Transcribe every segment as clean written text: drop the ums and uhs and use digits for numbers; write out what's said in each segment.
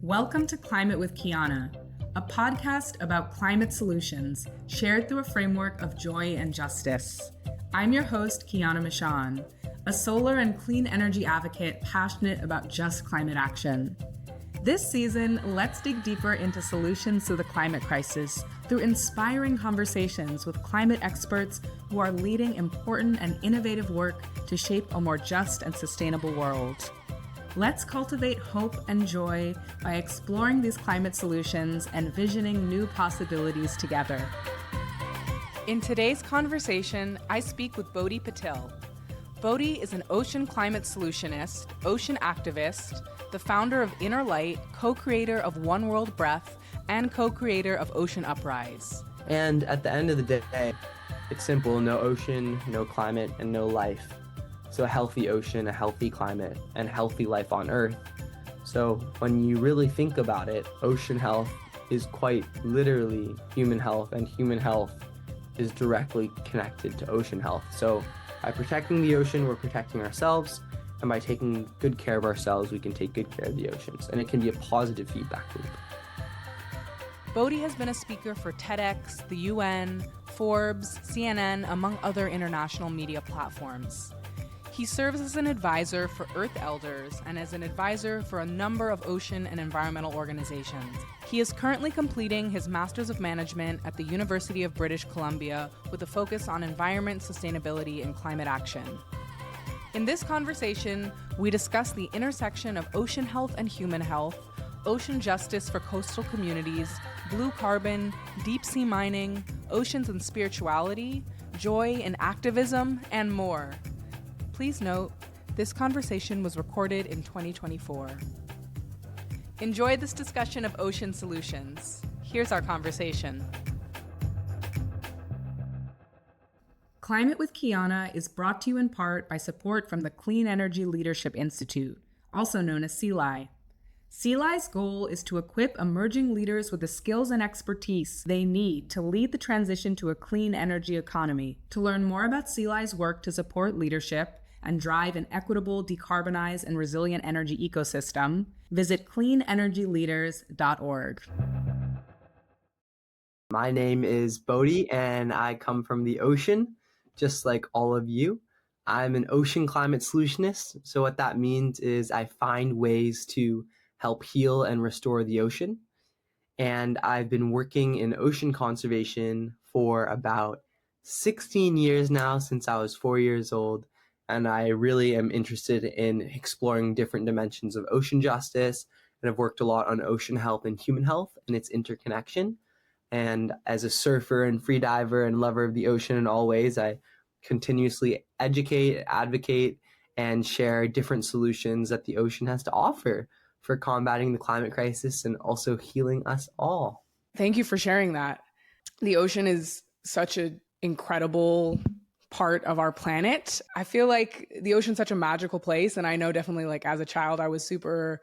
Welcome to Climate with Kiana, a podcast about climate solutions shared through a framework of joy and justice. I'm your host, Kiana Michon, a solar and clean energy advocate passionate about just climate action. This season, let's dig deeper into solutions to the climate crisis through inspiring conversations with climate experts who are leading important and innovative work to shape a more just and sustainable world. Let's cultivate hope and joy by exploring these climate solutions and visioning new possibilities together. In today's conversation, I speak with Bodhi Patil. Bodhi is an ocean climate solutionist, ocean activist, the founder of Inner Light, co-creator of One World Breath, and co-creator of Ocean Uprise. And at the end of the day, it's simple: no ocean, no climate, and no life. So a healthy ocean, a healthy climate, and healthy life on Earth. So when you really think about it, ocean health is quite literally human health, and human health is directly connected to ocean health. So by protecting the ocean, we're protecting ourselves, and by taking good care of ourselves, we can take good care of the oceans, and it can be a positive feedback loop. Bodhi has been a speaker for TEDx, the UN, Forbes, CNN, among other international media platforms. He serves as an advisor for Earth Elders and as an advisor for a number of ocean and environmental organizations. He is currently completing his Masters of Management at the University of British Columbia with a focus on environment, sustainability, and climate action. In this conversation, we discuss the intersection of ocean health and human health, ocean justice for coastal communities, blue carbon, deep sea mining, oceans and spirituality, joy and activism, and more. Please note, this conversation was recorded in 2024. Enjoy this discussion of ocean solutions. Here's our conversation. Climate with Kiana is brought to you in part by support from the Clean Energy Leadership Institute, also known as CELI. CELI's goal is to equip emerging leaders with the skills and expertise they need to lead the transition to a clean energy economy. To learn more about CELI's work to support leadership and drive an equitable, decarbonized, and resilient energy ecosystem, visit cleanenergyleaders.org. My name is Bodhi, and I come from the ocean, just like all of you. I'm an ocean climate solutionist, so what that means is I find ways to help heal and restore the ocean. And I've been working in ocean conservation for about 16 years now, since I was 4 years old. And I really am interested in exploring different dimensions of ocean justice. And I've worked a lot on ocean health and human health and its interconnection. And as a surfer and freediver and lover of the ocean in all ways, I continuously educate, advocate, and share different solutions that the ocean has to offer for combating the climate crisis and also healing us all. Thank you for sharing that. The ocean is such an incredible part of our planet. I feel like the ocean's such a magical place. And I know definitely, like, as a child, I was super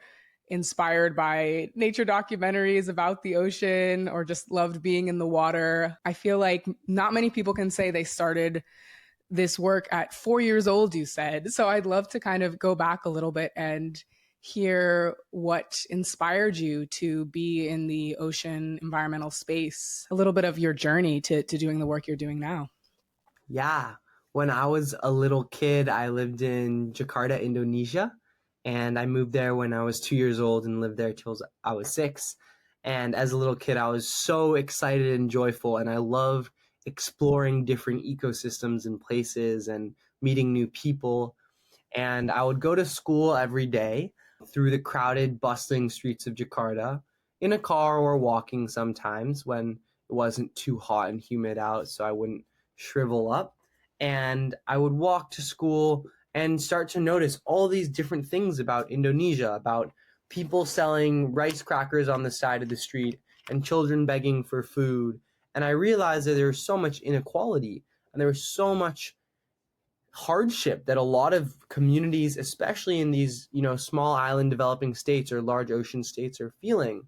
inspired by nature documentaries about the ocean or just loved being in the water. I feel like not many people can say they started this work at 4 years old, you said. So I'd love to kind of go back a little bit and hear what inspired you to be in the ocean environmental space, a little bit of your journey to doing the work you're doing now. Yeah. When I was a little kid, I lived in Jakarta, Indonesia, and I moved there when I was 2 years old and lived there till I was 6. And as a little kid, I was so excited and joyful, and I loved exploring different ecosystems and places and meeting new people. And I would go to school every day through the crowded, bustling streets of Jakarta in a car or walking sometimes when it wasn't too hot and humid out, so I wouldn't shrivel up. And I would walk to school and start to notice all these different things about Indonesia, about people selling rice crackers on the side of the street and children begging for food. And I realized that there was so much inequality and there was so much hardship that a lot of communities, especially in these, small island developing states or large ocean states, are feeling.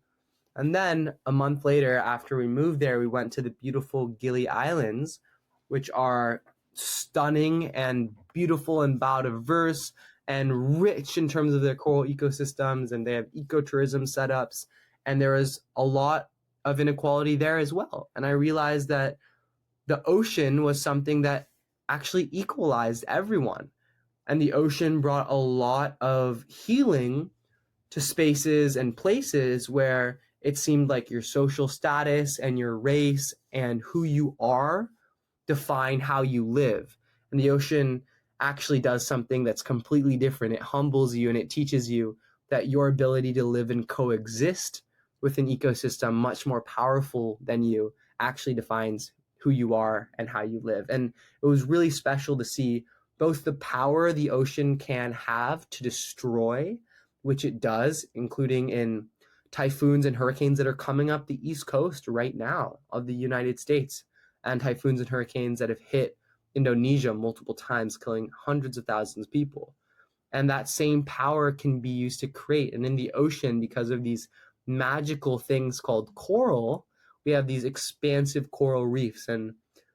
And then a month later, after we moved there, we went to the beautiful Gili Islands, which are stunning and beautiful and biodiverse and rich in terms of their coral ecosystems, and they have ecotourism setups, and there is a lot of inequality there as well. And I realized that the ocean was something that actually equalized everyone. And the ocean brought a lot of healing to spaces and places where it seemed like your social status and your race and who you are define how you live. And the ocean actually does something that's completely different. It humbles you and it teaches you that your ability to live and coexist with an ecosystem much more powerful than you actually defines who you are and how you live. And it was really special to see both the power the ocean can have to destroy, which it does, including in typhoons and hurricanes that are coming up the East Coast right now of the United States, and typhoons and hurricanes that have hit Indonesia multiple times, killing hundreds of thousands of people. And that same power can be used to create. And in the ocean, because of these magical things called coral, we have these expansive coral reefs. And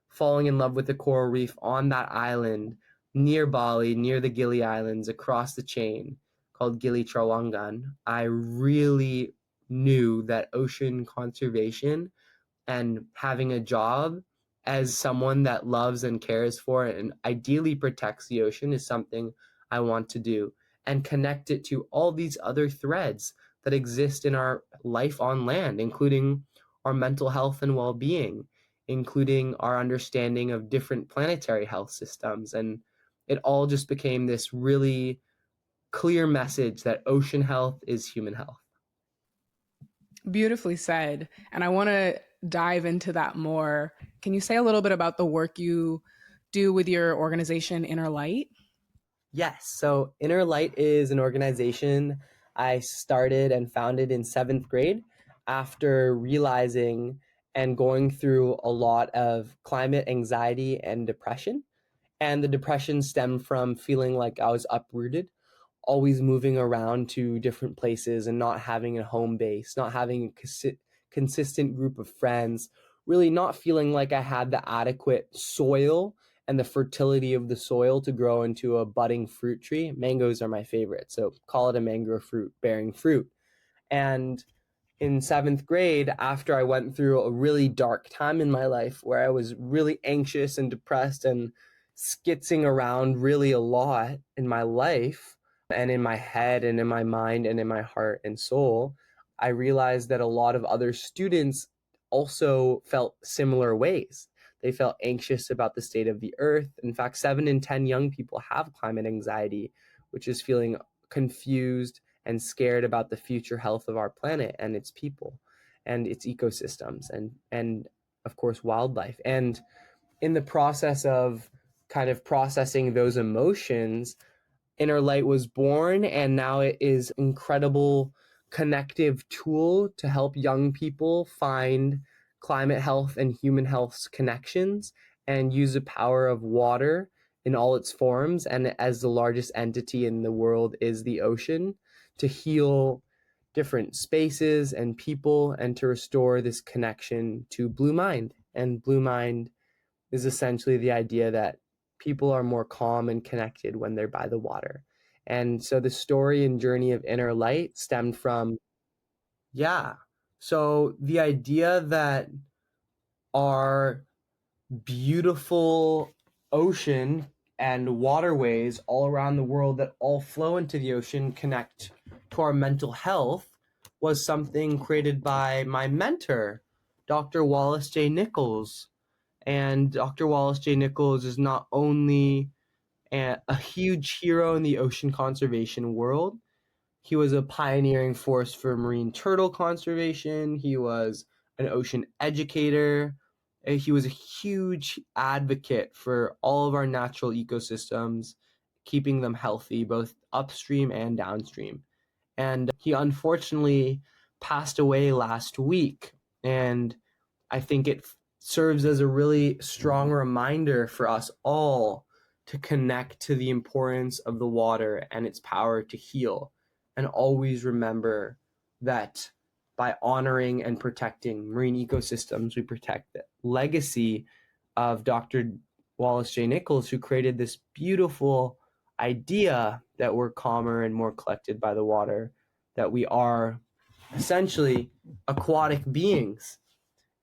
falling in love with the coral reef on that island near Bali, near the Gili Islands, across the chain called Gili Trawangan, I really knew that ocean conservation and having a job as someone that loves and cares for and ideally protects the ocean is something I want to do, and connect it to all these other threads that exist in our life on land, including our mental health and well-being, including our understanding of different planetary health systems. And it all just became this really clear message that ocean health is human health. Beautifully said. And I want to dive into that more. Can you say a little bit about the work you do with your organization, Inner Light? Yes. So Inner Light is an organization I started and founded in 7th grade after realizing and going through a lot of climate anxiety and depression. And the depression stemmed from feeling like I was uprooted, always moving around to different places and not having a home base, not having a consistent group of friends, really not feeling like I had the adequate soil and the fertility of the soil to grow into a budding fruit tree. Mangoes are my favorite, so call it a mango fruit bearing fruit. And in 7th grade, after I went through a really dark time in my life where I was really anxious and depressed and skitzing around really a lot in my life and in my head and in my mind and in my heart and soul, I realized that a lot of other students also felt similar ways. They felt anxious about the state of the earth. In fact, 7 in 10 young people have climate anxiety, which is feeling confused and scared about the future health of our planet and its people and its ecosystems and of course wildlife. And in the process of kind of processing those emotions, Inner Light was born, and now it is an incredible connective tool to help young people find climate health and human health's connections and use the power of water in all its forms, and as the largest entity in the world is the ocean, to heal different spaces and people and to restore this connection to Blue Mind. And Blue Mind is essentially the idea that people are more calm and connected when they're by the water. And so the story and journey of Inner Light stemmed from, yeah. So the idea that our beautiful ocean and waterways all around the world that all flow into the ocean connect to our mental health was something created by my mentor, Dr. Wallace J. Nichols. And Dr. Wallace J. Nichols is not only a huge hero in the ocean conservation world, he was a pioneering force for marine turtle conservation. He was an ocean educator. He was a huge advocate for all of our natural ecosystems, keeping them healthy, both upstream and downstream. And he unfortunately passed away last week. And I think it serves as a really strong reminder for us all to connect to the importance of the water and its power to heal, and always remember that by honoring and protecting marine ecosystems, we protect the legacy of Dr. Wallace J. Nichols, who created this beautiful idea that we're calmer and more collected by the water, that we are essentially aquatic beings.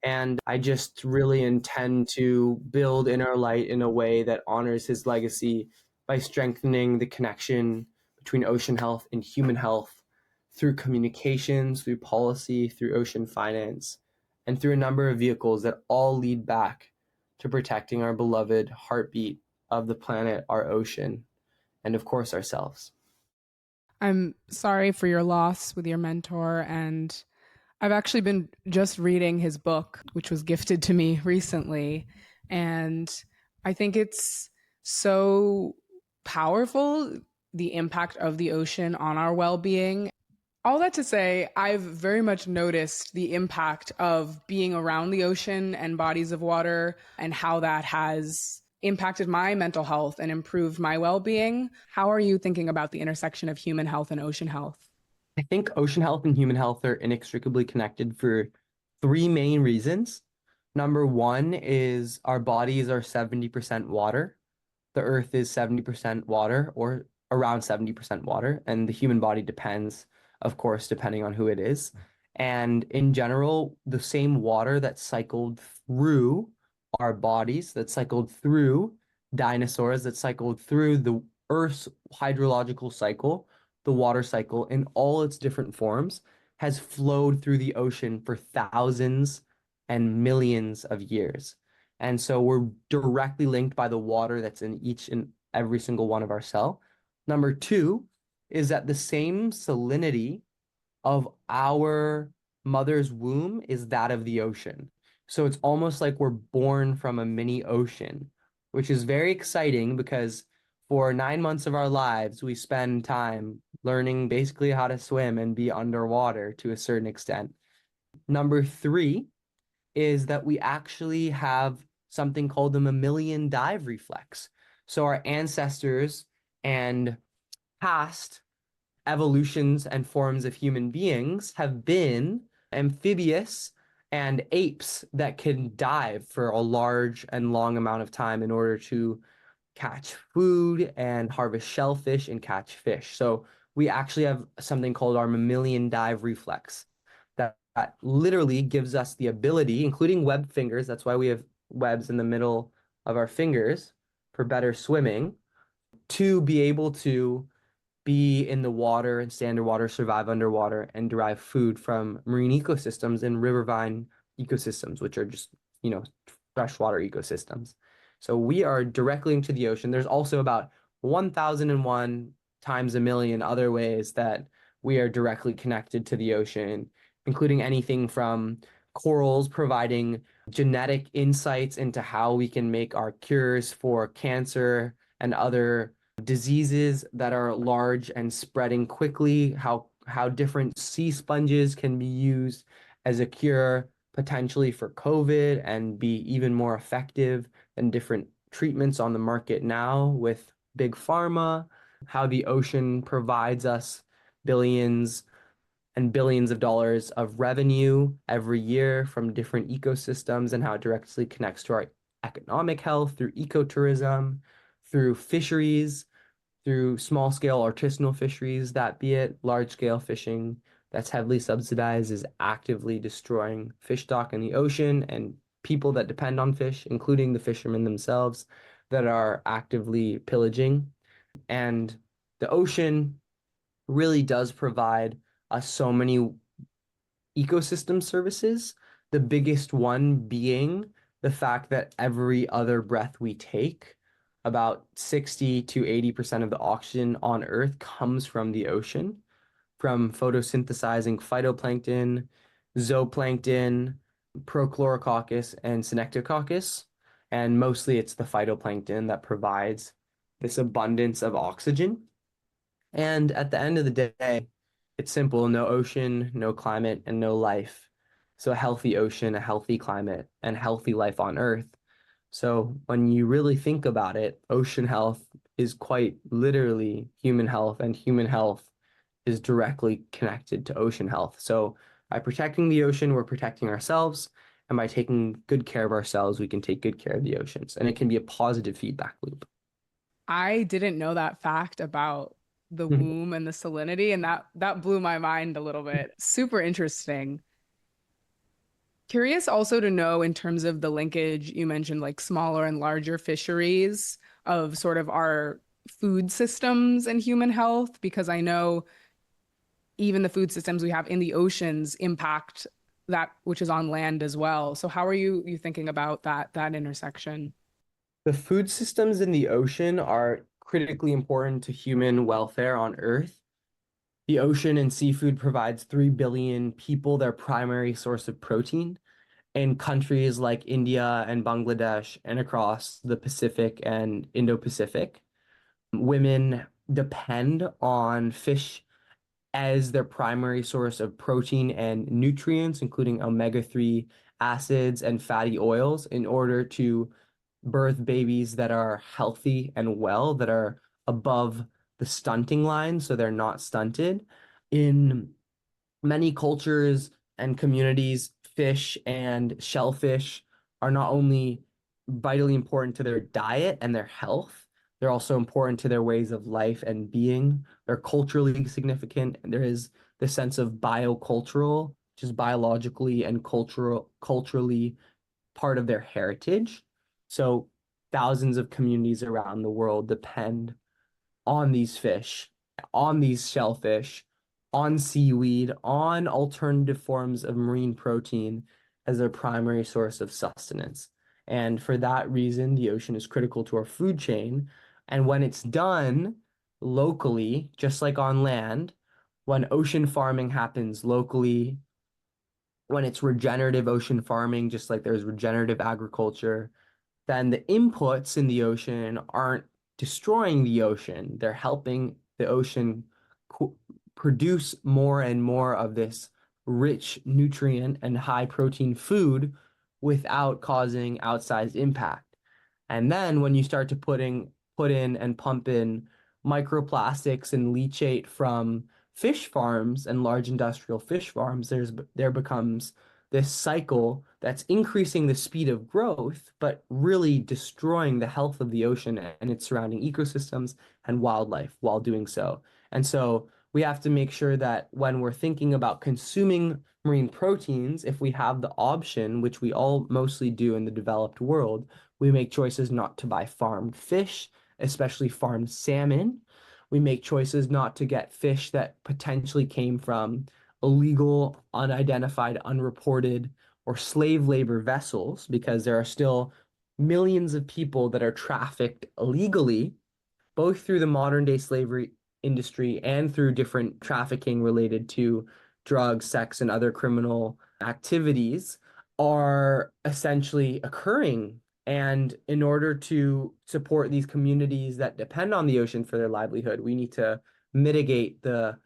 And I just really intend to build Inner Light in a way that honors his legacy by strengthening the connection between ocean health and human health through communications, through policy, through ocean finance, and through a number of vehicles that all lead back to protecting our beloved heartbeat of the planet, our ocean, and of course ourselves. I'm sorry for your loss with your mentor, and I've actually been just reading his book, which was gifted to me recently, and I think it's so powerful, the impact of the ocean on our well-being. All that to say, I've very much noticed the impact of being around the ocean and bodies of water and how that has impacted my mental health and improved my well-being. How are you thinking about the intersection of human health and ocean health? I think ocean health and human health are inextricably connected for three main reasons. Number one is our bodies are 70% water. The earth is 70% water, or around 70% water, and the human body depends, of course, depending on who it is. And in general, the same water that cycled through our bodies, that cycled through dinosaurs, that cycled through the Earth's hydrological cycle, the water cycle in all its different forms, has flowed through the ocean for thousands and millions of years. And so we're directly linked by the water that's in each and every single one of our cell. Number two is that the same salinity of our mother's womb is that of the ocean. So it's almost like we're born from a mini ocean, which is very exciting because for 9 months of our lives, we spend time learning basically how to swim and be underwater to a certain extent. Number three is that we actually have something called the mammalian dive reflex. So our ancestors and past evolutions and forms of human beings have been amphibious and apes that can dive for a large and long amount of time in order to catch food and harvest shellfish and catch fish. So we actually have something called our mammalian dive reflex that literally gives us the ability, including webbed fingers, that's why we have webs in the middle of our fingers for better swimming, to be able to be in the water and stay underwater, survive underwater, and derive food from marine ecosystems and riverine ecosystems, which are just, freshwater ecosystems. So we are directly into the ocean. There's also about 1,001 times a million other ways that we are directly connected to the ocean, including anything from corals providing genetic insights into how we can make our cures for cancer and other diseases that are large and spreading quickly, how different sea sponges can be used as a cure potentially for COVID and be even more effective than different treatments on the market now with big pharma, how the ocean provides us billions and billions of dollars of revenue every year from different ecosystems and how it directly connects to our economic health through ecotourism, through fisheries, through small scale artisanal fisheries, that be it large scale fishing that's heavily subsidized is actively destroying fish stock in the ocean and people that depend on fish, including the fishermen themselves, that are actively pillaging. And the ocean really does provide us so many ecosystem services, the biggest one being the fact that every other breath we take, about 60 to 80% of the oxygen on Earth comes from the ocean, from photosynthesizing phytoplankton, zooplankton, Prochlorococcus, and Synectococcus. And mostly it's the phytoplankton that provides this abundance of oxygen. And at the end of the day, it's simple, no ocean, no climate, and no life. So a healthy ocean, a healthy climate, and healthy life on Earth. So when you really think about it, ocean health is quite literally human health, and human health is directly connected to ocean health. So by protecting the ocean, we're protecting ourselves. And by taking good care of ourselves, we can take good care of the oceans. And it can be a positive feedback loop. I didn't know that fact about the womb and the salinity, and that blew my mind a little bit. Super interesting. Curious also to know in terms of the linkage you mentioned, like smaller and larger fisheries of sort of our food systems and human health, because I know even the food systems we have in the oceans impact that which is on land as well. So how are you thinking about that intersection? The food systems in the ocean are critically important to human welfare on Earth. The ocean and seafood provides 3 billion people their primary source of protein. In countries like India and Bangladesh and across the Pacific and Indo-Pacific, women depend on fish as their primary source of protein and nutrients, including omega-3 acids and fatty oils, in order to birth babies that are healthy and well, that are above the stunting line, so they're not stunted. In many cultures and communities, fish and shellfish are not only vitally important to their diet and their health, they're also important to their ways of life and being. They're culturally significant. And there is the sense of biocultural, which is biologically and culturally part of their heritage. So thousands of communities around the world depend on these fish, on these shellfish, on seaweed, on alternative forms of marine protein as their primary source of sustenance. And for that reason, the ocean is critical to our food chain. And when it's done locally, just like on land, when ocean farming happens locally, when it's regenerative ocean farming, just like there's regenerative agriculture, then the inputs in the ocean aren't destroying the ocean. They're helping the ocean produce more and more of this rich nutrient and high protein food without causing outsized impact. And then when you start to put in and pump in microplastics and leachate from fish farms and large industrial fish farms, there becomes this cycle that's increasing the speed of growth, but really destroying the health of the ocean and its surrounding ecosystems and wildlife while doing so. And so we have to make sure that when we're thinking about consuming marine proteins, if we have the option, which we all mostly do in the developed world, we make choices not to buy farmed fish, especially farmed salmon. We make choices not to get fish that potentially came from illegal, unidentified, unreported, or slave labor vessels, because there are still millions of people that are trafficked illegally, both through the modern day slavery industry and through different trafficking related to drugs, sex, and other criminal activities are essentially occurring. And in order to support these communities that depend on the ocean for their livelihood, we need to mitigate the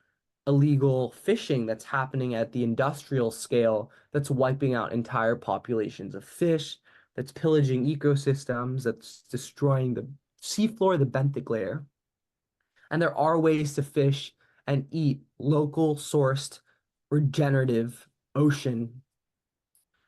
illegal fishing that's happening at the industrial scale that's wiping out entire populations of fish, that's pillaging ecosystems, that's destroying the seafloor, the benthic layer. And there are ways to fish and eat local sourced regenerative ocean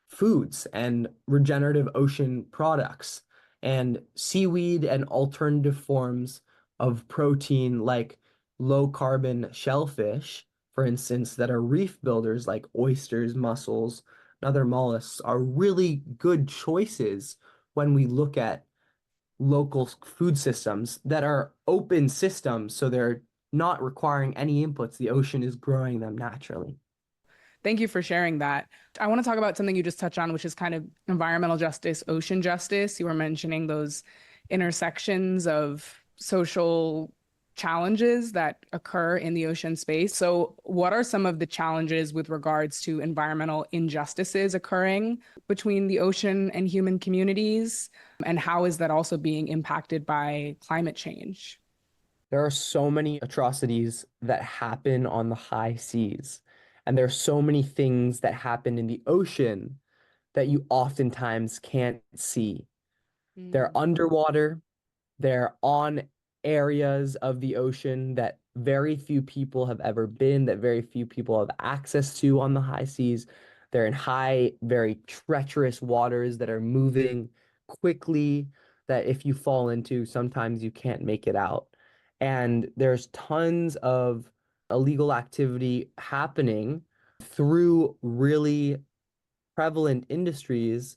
foods and regenerative ocean products and seaweed and alternative forms of protein like low carbon shellfish, for instance, that are reef builders like oysters, mussels, and other mollusks are really good choices when we look at local food systems that are open systems, so they're not requiring any inputs. The ocean is growing them naturally. Thank you for sharing that. I want to talk about something you just touched on, which is kind of environmental justice, ocean justice. You were mentioning those intersections of social challenges that occur in the ocean space. So, what are some of the challenges with regards to environmental injustices occurring between the ocean and human communities? And how is that also being impacted by climate change? There are so many atrocities that happen on the high seas, and there are so many things that happen in the ocean that you oftentimes can't see. They're Mm. underwater, they're on areas of the ocean that very few people have ever been, that very few people have access to on the high seas. They're in high, very treacherous waters that are moving quickly. that if you fall into, sometimes you can't make it out. And there's tons of illegal activity happening through really prevalent industries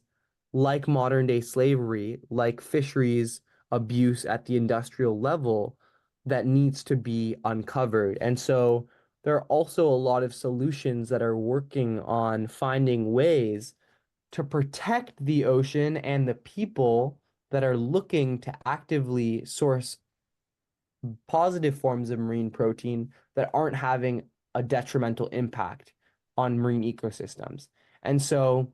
like modern day slavery, like fisheries abuse at the industrial level that needs to be uncovered. And so there are also a lot of solutions that are working on finding ways to protect the ocean and the people that are looking to actively source positive forms of marine protein that aren't having a detrimental impact on marine ecosystems. And so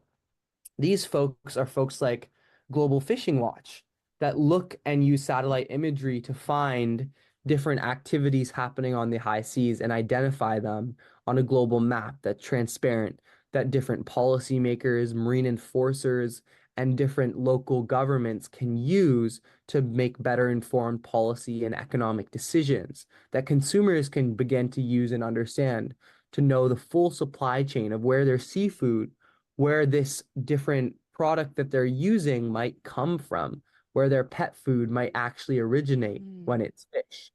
these folks are folks like Global Fishing Watch that look and use satellite imagery to find different activities happening on the high seas and identify them on a global map that's transparent, that different policymakers, marine enforcers, and different local governments can use to make better informed policy and economic decisions that consumers can begin to use and understand to know the full supply chain of where their seafood, where this different product that they're using might come from, where their pet food might actually originate when it's fish.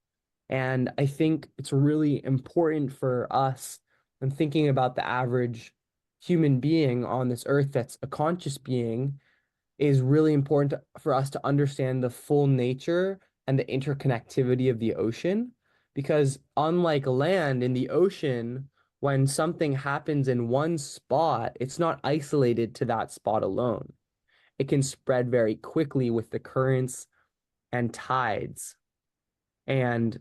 And I think it's really important for us when thinking about the average human being on this earth that's a conscious being is really important for us to understand the full nature and the interconnectivity of the ocean. Because unlike land, in the ocean, when something happens in one spot, it's not isolated to that spot alone. It can spread very quickly with the currents and tides. And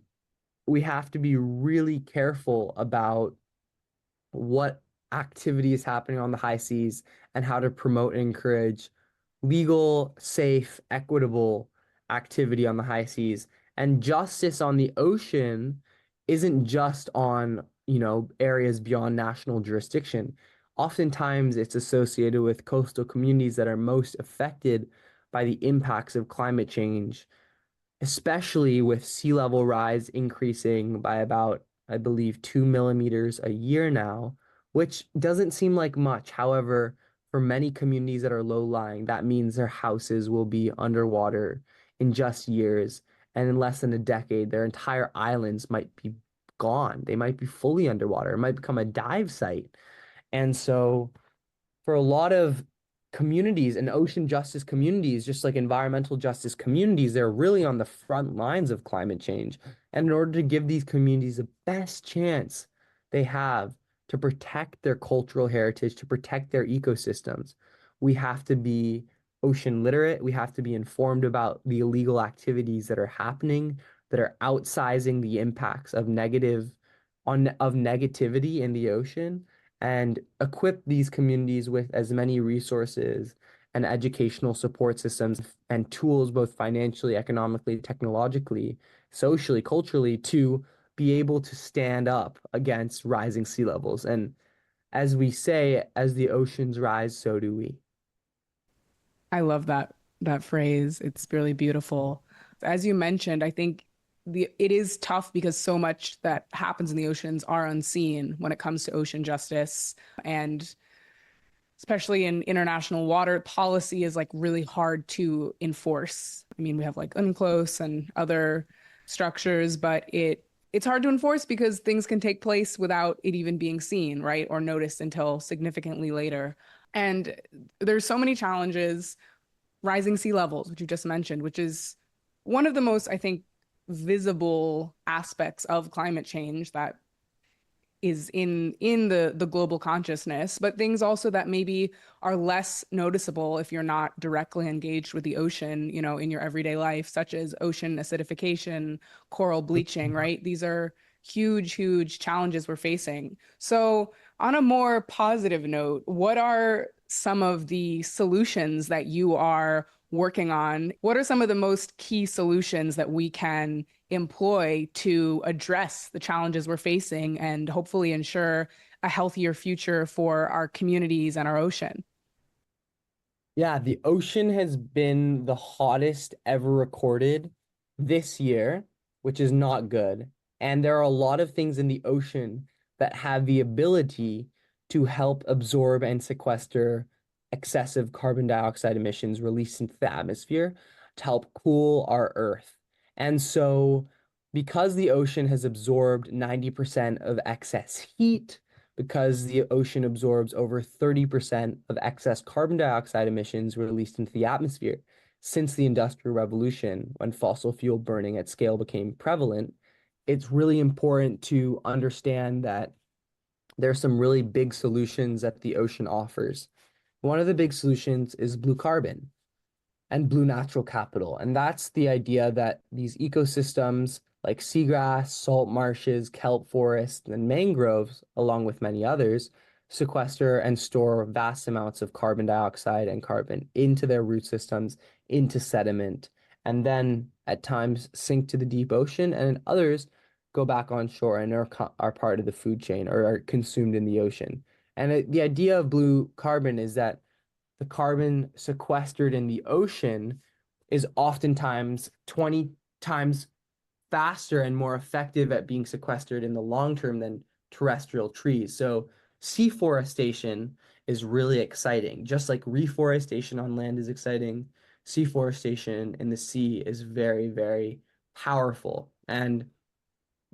we have to be really careful about what activity is happening on the high seas and how to promote and encourage legal, safe, equitable activity on the high seas. And justice on the ocean isn't just on, areas beyond national jurisdiction. Oftentimes it's associated with coastal communities that are most affected by the impacts of climate change, especially with sea level rise increasing by about, I believe, 2 millimeters a year now, which doesn't seem like much. However, for many communities that are low-lying, that means their houses will be underwater in just years. And in less than a decade, their entire islands might be gone. They might be fully underwater. It might become a dive site. And so for a lot of communities and ocean justice communities, just like environmental justice communities, they're really on the front lines of climate change. And in order to give these communities the best chance they have to protect their cultural heritage, to protect their ecosystems, we have to be ocean literate. We have to be informed about the illegal activities that are happening, that are outsizing the impacts of negativity in the ocean, and equip these communities with as many resources and educational support systems and tools, both financially, economically, technologically, socially, culturally, to be able to stand up against rising sea levels. And as we say, as the oceans rise, so do we. I love that phrase. It's really beautiful. As you mentioned, I think it is tough because so much that happens in the oceans are unseen when it comes to ocean justice, and especially in international water policy is like really hard to enforce. I mean, we have like UNCLOS and other structures, but it's hard to enforce because things can take place without it even being seen, right? Or noticed until significantly later. And there's so many challenges, rising sea levels, which you just mentioned, which is one of the most, I think, visible aspects of climate change that is in the global consciousness, but things also that maybe are less noticeable if you're not directly engaged with the ocean, in your everyday life, such as ocean acidification, coral bleaching, right? These are huge, huge challenges we're facing. So, on a more positive note, what are some of the solutions that you are working on? What are some of the most key solutions that we can employ to address the challenges we're facing and hopefully ensure a healthier future for our communities and our ocean? Yeah, the ocean has been the hottest ever recorded this year, which is not good. And there are a lot of things in the ocean that have the ability to help absorb and sequester excessive carbon dioxide emissions released into the atmosphere. to help cool our Earth. And so, because the ocean has absorbed 90% of excess heat, because the ocean absorbs over 30% of excess carbon dioxide emissions released into the atmosphere since the Industrial Revolution, when fossil fuel burning at scale became prevalent, it's really important to understand that there's some really big solutions that the ocean offers. One of the big solutions is blue carbon and blue natural capital. And that's the idea that these ecosystems like seagrass, salt marshes, kelp forests, and mangroves, along with many others, sequester and store vast amounts of carbon dioxide and carbon into their root systems, into sediment, and then at times sink to the deep ocean, and in others go back on shore and are part of the food chain or are consumed in the ocean. And the idea of blue carbon is that the carbon sequestered in the ocean is oftentimes 20 times faster and more effective at being sequestered in the long term than terrestrial trees. So seaforestation is really exciting. Just like reforestation on land is exciting, seaforestation in the sea is very, very powerful. And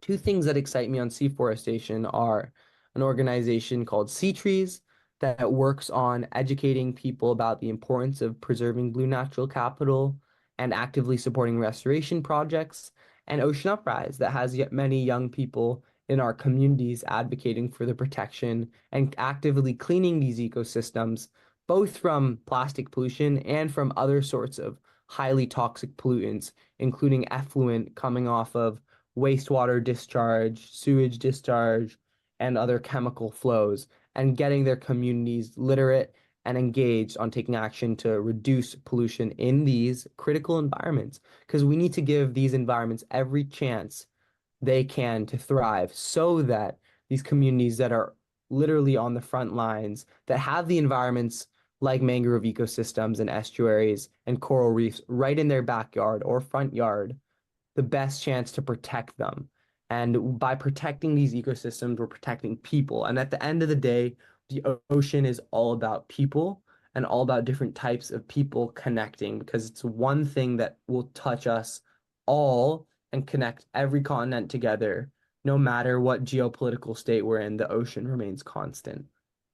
two things that excite me on seaforestation are an organization called Sea Trees that works on educating people about the importance of preserving blue natural capital and actively supporting restoration projects, and Ocean Uprise that has yet many young people in our communities advocating for the protection and actively cleaning these ecosystems, both from plastic pollution and from other sorts of highly toxic pollutants, including effluent coming off of wastewater discharge, sewage discharge, and other chemical flows, and getting their communities literate and engaged on taking action to reduce pollution in these critical environments. Because we need to give these environments every chance they can to thrive so that these communities that are literally on the front lines, that have the environments like mangrove ecosystems and estuaries and coral reefs right in their backyard or front yard, the best chance to protect them. And by protecting these ecosystems, we're protecting people. And at the end of the day, the ocean is all about people and all about different types of people connecting, because it's one thing that will touch us all and connect every continent together. No matter what geopolitical state we're in, the ocean remains constant.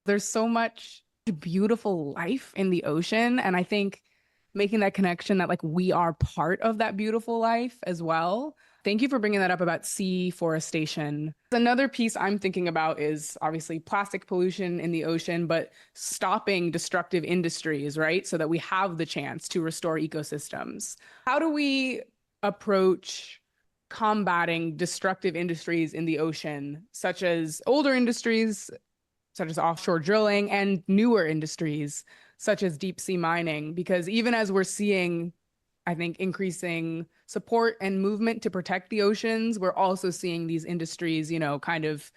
There's so much beautiful life in the ocean. And I think making that connection that like we are part of that beautiful life as well. Thank you for bringing that up about sea forestation. Another piece I'm thinking about is obviously plastic pollution in the ocean, but stopping destructive industries, right? So that we have the chance to restore ecosystems. How do we approach combating destructive industries in the ocean, such as older industries, such as offshore drilling, and newer industries, such as deep sea mining? Because even as we're seeing, I think, increasing support and movement to protect the oceans, we're also seeing these industries, you know, kind of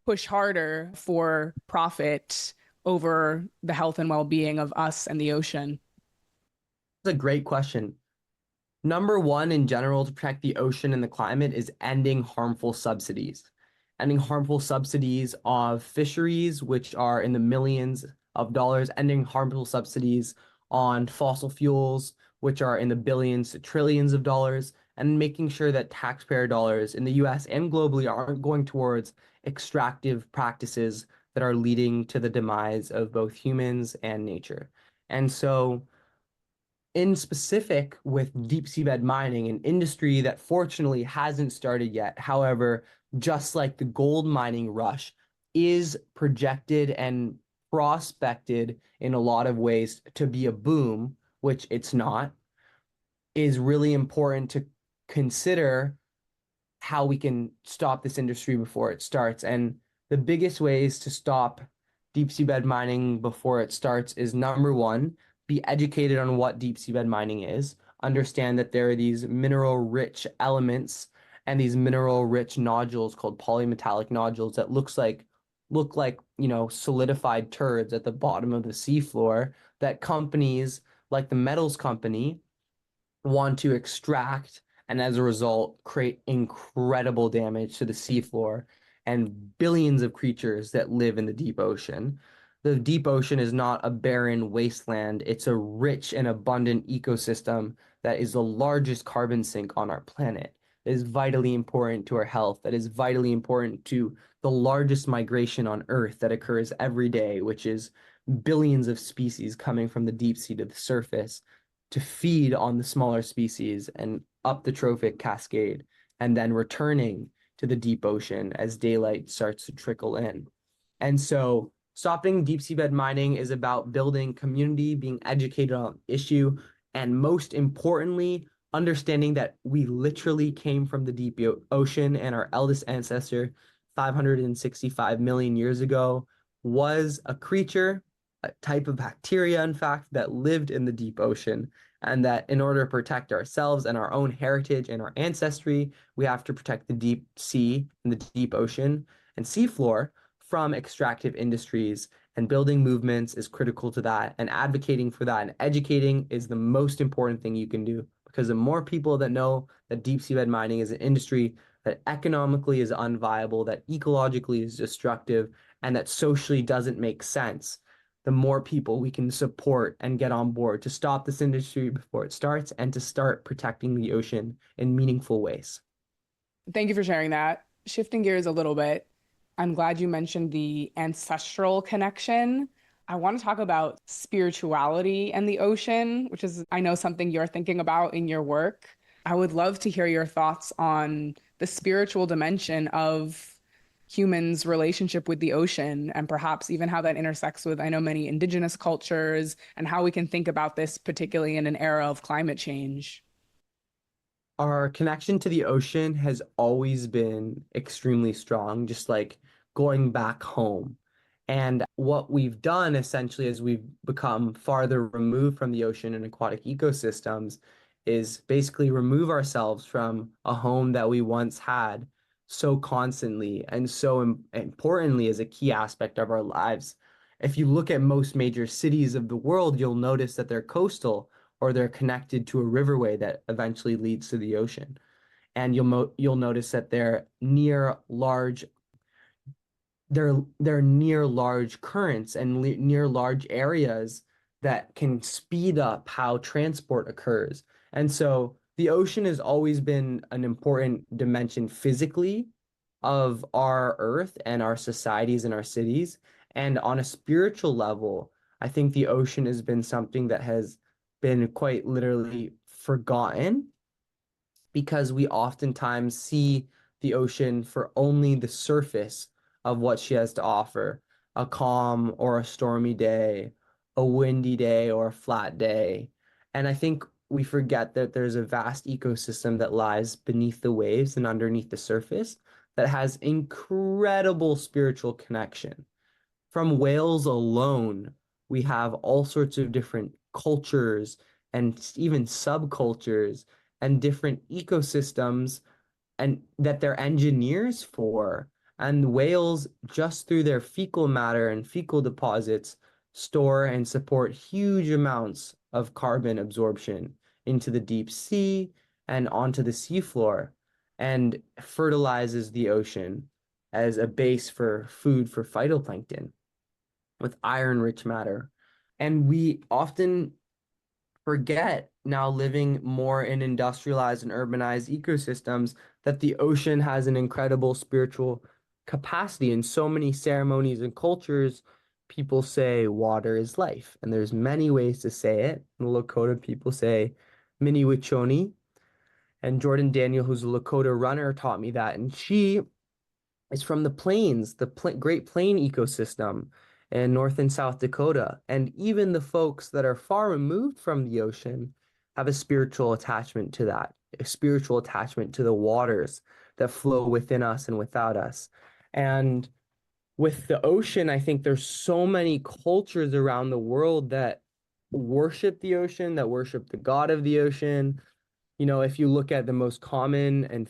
push harder for profit over the health and well-being of us and the ocean. That's a great question. Number one, in general, to protect the ocean and the climate is ending harmful subsidies. Ending harmful subsidies of fisheries, which are in the millions of dollars, ending harmful subsidies on fossil fuels, which are in the billions to trillions of dollars, and making sure that taxpayer dollars in the US and globally aren't going towards extractive practices that are leading to the demise of both humans and nature. And so, in specific with deep seabed mining, an industry that fortunately hasn't started yet. However, just like the gold mining rush is projected and prospected in a lot of ways to be a boom, which it's not, is really important to consider how we can stop this industry before it starts. And the biggest ways to stop deep seabed mining before it starts is number one, be educated on what deep seabed mining is, understand that there are these mineral-rich elements and these mineral-rich nodules called polymetallic nodules that look like, you know, solidified turds at the bottom of the seafloor that companies like the metals company want to extract, and as a result create incredible damage to the seafloor and billions of creatures that live in the deep ocean. The deep ocean is not a barren wasteland. It's a rich and abundant ecosystem that is the largest carbon sink on our planet, that is vitally important to our health, that is vitally important to the largest migration on Earth that occurs every day, which is billions of species coming from the deep sea to the surface to feed on the smaller species and up the trophic cascade, and then returning to the deep ocean as daylight starts to trickle in. And so stopping deep seabed mining is about building community, being educated on the issue, and most importantly, understanding that we literally came from the deep ocean, and our eldest ancestor, 565 million years ago, was a creature, a type of bacteria, in fact, that lived in the deep ocean. And that in order to protect ourselves and our own heritage and our ancestry, we have to protect the deep sea and the deep ocean and seafloor from extractive industries. And building movements is critical to that. And advocating for that and educating is the most important thing you can do. Because the more people that know that deep seabed mining is an industry that economically is unviable, that ecologically is destructive, and that socially doesn't make sense, the more people we can support and get on board to stop this industry before it starts and to start protecting the ocean in meaningful ways. Thank you for sharing that. Shifting gears a little bit, I'm glad you mentioned the ancestral connection. I want to talk about spirituality and the ocean, which is, I know, something you're thinking about in your work. I would love to hear your thoughts on the spiritual dimension of humans' relationship with the ocean and perhaps even how that intersects with, I know, many indigenous cultures and how we can think about this, particularly in an era of climate change. Our connection to the ocean has always been extremely strong, just like going back home. And what we've done essentially as we've become farther removed from the ocean and aquatic ecosystems is basically remove ourselves from a home that we once had so constantly and so importantly as a key aspect of our lives. If you look at most major cities of the world, you'll notice that they're coastal or they're connected to a riverway that eventually leads to the ocean. And you'll notice that they're near large currents and near large areas that can speed up how transport occurs. And so the ocean has always been an important dimension physically of our earth and our societies and our cities. And on a spiritual level, I think the ocean has been something that has been quite literally forgotten because we oftentimes see the ocean for only the surface of what she has to offer, a calm or a stormy day, a windy day or a flat day. And I think we forget that there's a vast ecosystem that lies beneath the waves and underneath the surface that has incredible spiritual connection. From whales alone, we have all sorts of different cultures and even subcultures and different ecosystems and that they're engineers for. And whales, just through their fecal matter and fecal deposits, store and support huge amounts of carbon absorption into the deep sea and onto the seafloor and fertilizes the ocean as a base for food for phytoplankton with iron-rich matter. And we often forget, now living more in industrialized and urbanized ecosystems, that the ocean has an incredible spiritual capacity. In so many ceremonies and cultures, people say water is life. And there's many ways to say it. In the Lakota, people say Mini Wichoni. And Jordan Daniel, who's a Lakota runner, taught me that. And she is from the plains, the Great Plain ecosystem in North and South Dakota. And even the folks that are far removed from the ocean have a spiritual attachment to that, a spiritual attachment to the waters that flow within us and without us. And with the ocean, I think there's so many cultures around the world that worship the ocean, that worship the god of the ocean. You know, if you look at the most common and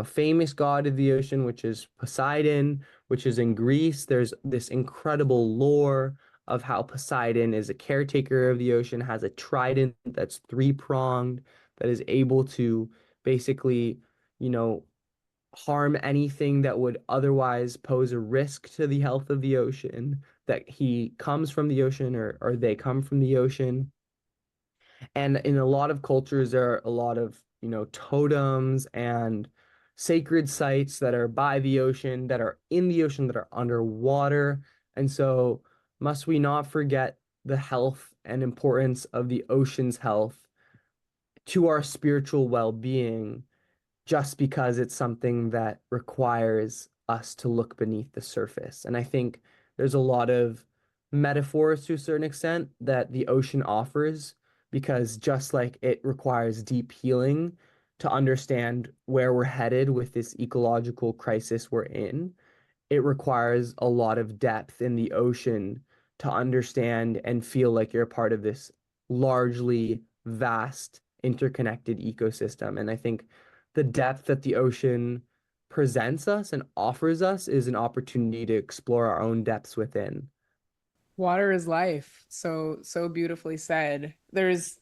famous god of the ocean, which is Poseidon, which is in Greece, there's this incredible lore of how Poseidon is a caretaker of the ocean, has a trident that's three-pronged, that is able to basically, you know, harm anything that would otherwise pose a risk to the health of the ocean, that he comes from the ocean or they come from the ocean. And in a lot of cultures, there are a lot of, totems and sacred sites that are by the ocean, that are in the ocean, that are underwater. And so, must we not forget the health and importance of the ocean's health to our spiritual well-being just because it's something that requires us to look beneath the surface. And I think there's a lot of metaphors to a certain extent that the ocean offers, because just like it requires deep healing to understand where we're headed with this ecological crisis we're in, it requires a lot of depth in the ocean to understand and feel like you're a part of this largely vast interconnected ecosystem. And I think the depth that the ocean presents us and offers us is an opportunity to explore our own depths within. Water is life. So beautifully said. There's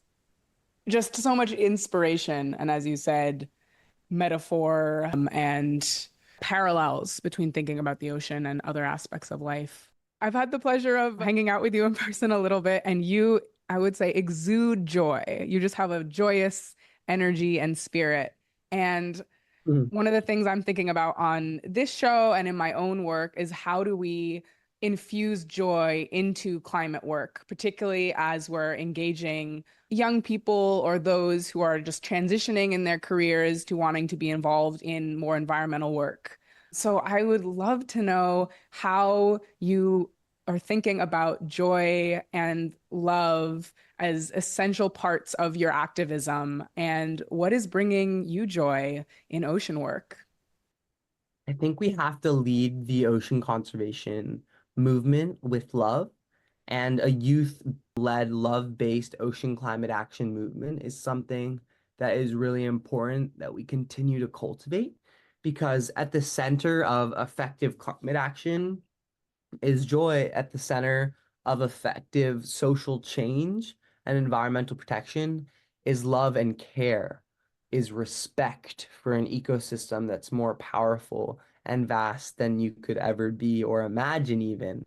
just so much inspiration. And as you said, metaphor and parallels between thinking about the ocean and other aspects of life. I've had the pleasure of hanging out with you in person a little bit, and you, I would say, exude joy. You just have a joyous energy and spirit. And Mhm. one of the things I'm thinking about on this show and in my own work is how do we infuse joy into climate work, particularly as we're engaging young people or those who are just transitioning in their careers to wanting to be involved in more environmental work. So I would love to know how you are thinking about joy and love as essential parts of your activism and what is bringing you joy in ocean work. I think we have to lead the ocean conservation movement with love, and a youth-led, love-based ocean climate action movement is something that is really important that we continue to cultivate, because at the center of effective climate action is joy. At the center of effective social change and environmental protection is love and care, is respect for an ecosystem that's more powerful and vast than you could ever be or imagine, even,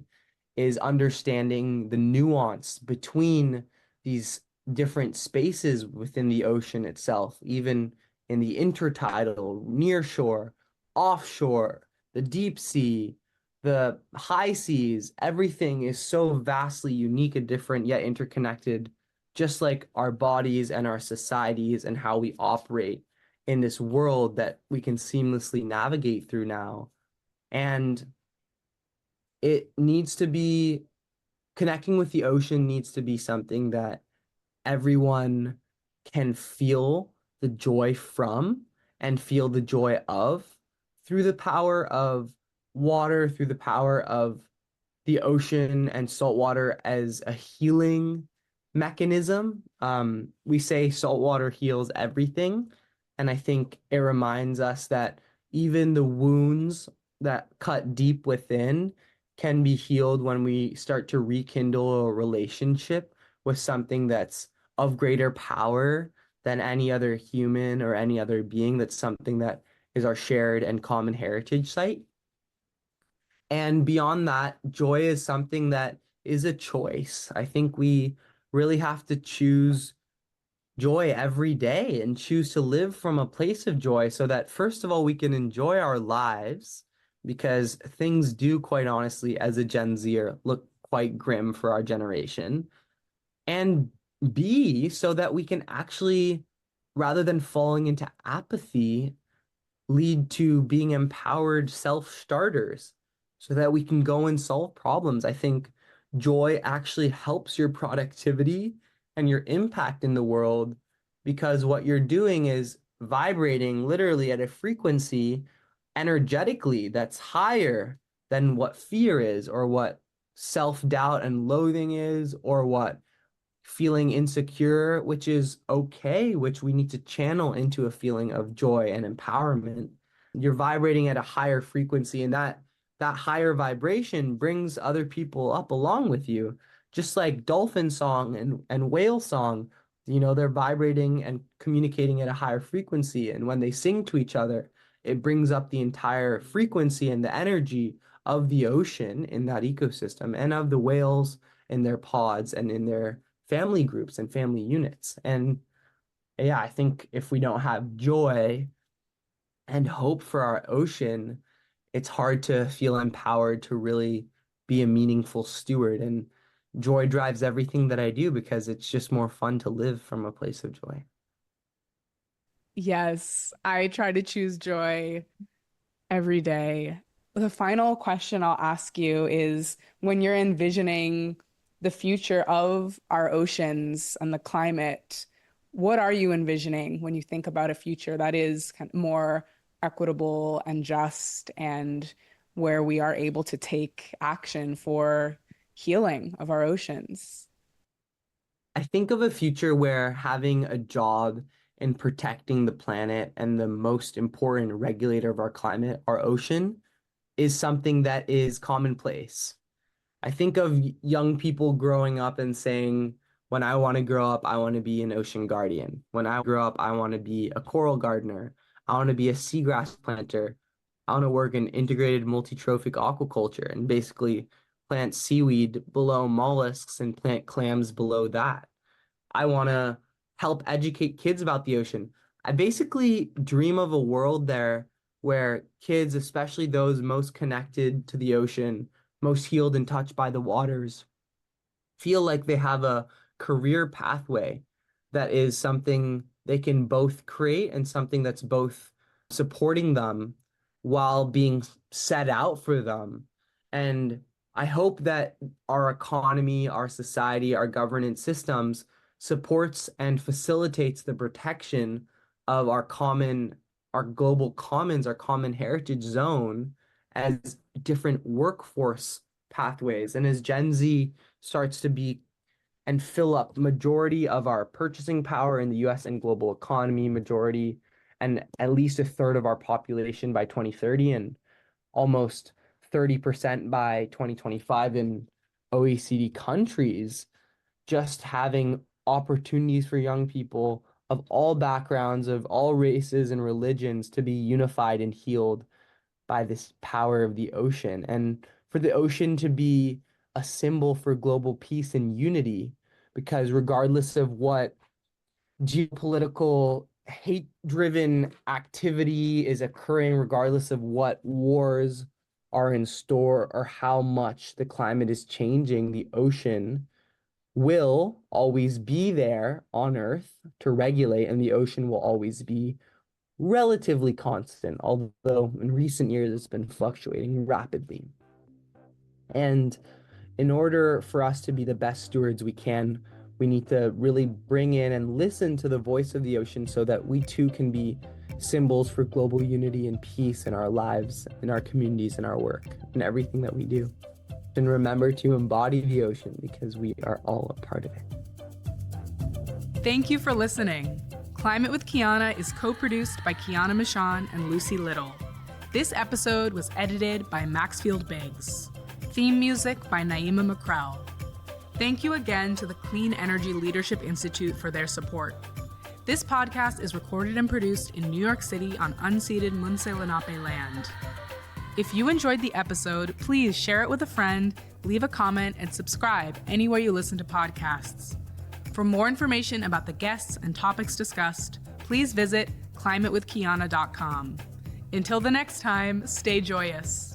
is understanding the nuance between these different spaces within the ocean itself, even in the intertidal, near shore, offshore, the deep sea, the high seas. Everything is so vastly unique and different, yet interconnected, just like our bodies and our societies and how we operate in this world that we can seamlessly navigate through now. And it needs to be connecting with the ocean needs to be something that everyone can feel the joy from and feel the joy of, through the power of water, through the power of the ocean and salt water as a healing mechanism. We say salt water heals everything. And I think it reminds us that even the wounds that cut deep within can be healed when we start to rekindle a relationship with something that's of greater power than any other human or any other being. That's something that is our shared and common heritage site. And beyond that, joy is something that is a choice. I think we really have to choose joy every day and choose to live from a place of joy so that, first of all, we can enjoy our lives, because things do, quite honestly, as a Gen Zer, look quite grim for our generation. And B, so that we can actually, rather than falling into apathy, lead to being empowered self-starters so that we can go and solve problems. I think joy actually helps your productivity and your impact in the world, because what you're doing is vibrating literally at a frequency energetically that's higher than what fear is, or what self-doubt and loathing is, or what feeling insecure, which is okay, which we need to channel into a feeling of joy and empowerment. You're vibrating at a higher frequency, and that higher vibration brings other people up along with you. Just like dolphin song and whale song, they're vibrating and communicating at a higher frequency. And when they sing to each other, it brings up the entire frequency and the energy of the ocean in that ecosystem, and of the whales in their pods and in their family groups and family units. And yeah, I think if we don't have joy and hope for our ocean, it's hard to feel empowered to really be a meaningful steward. And joy drives everything that I do because it's just more fun to live from a place of joy. Yes, I try to choose joy every day. The final question I'll ask you is when you're envisioning the future of our oceans and the climate, what are you envisioning when you think about a future that is kind of more equitable and just and where we are able to take action for healing of our oceans? I think of a future where having a job in protecting the planet and the most important regulator of our climate, our ocean, is something that is commonplace. I think of young people growing up and saying, when I want to grow up, I want to be an ocean guardian. When I grow up, I want to be a coral gardener. I want to be a seagrass planter. I want to work in integrated multi-trophic aquaculture and basically plant seaweed below mollusks and plant clams below that. I want to help educate kids about the ocean. I basically dream of a world there where kids, especially those most connected to the ocean, most healed and touched by the waters, feel like they have a career pathway that is something they can both create and something that's both supporting them while being set out for them. And I hope that our economy, our society, our governance systems supports and facilitates the protection of our global commons, our common heritage zone as different workforce pathways. And as Gen Z starts to be and fill up majority of our purchasing power in the US and global economy, majority and at least a third of our population by 2030 and almost 30% by 2025 in OECD countries, just having opportunities for young people of all backgrounds, of all races and religions to be unified and healed by this power of the ocean, and for the ocean to be a symbol for global peace and unity, because regardless of what geopolitical hate-driven activity is occurring, regardless of what wars are in store or how much the climate is changing, the ocean will always be there on Earth to regulate, and the ocean will always be relatively constant, although in recent years it's been fluctuating rapidly. And in order for us to be the best stewards we can, we need to really bring in and listen to the voice of the ocean so that we too can be symbols for global unity and peace in our lives, in our communities, in our work, in everything that we do. And remember to embody the ocean because we are all a part of it. Thank you for listening. Climate with Kiana is co-produced by Kiana Michon and Lucy Little. This episode was edited by Maxfield Biggs. Theme music by Naima McCrell. Thank you again to the Clean Energy Leadership Institute for their support. This podcast is recorded and produced in New York City on unceded Munsee Lenape land. If you enjoyed the episode, please share it with a friend, leave a comment, and subscribe anywhere you listen to podcasts. For more information about the guests and topics discussed, please visit climatewithkiana.com. Until the next time, stay joyous.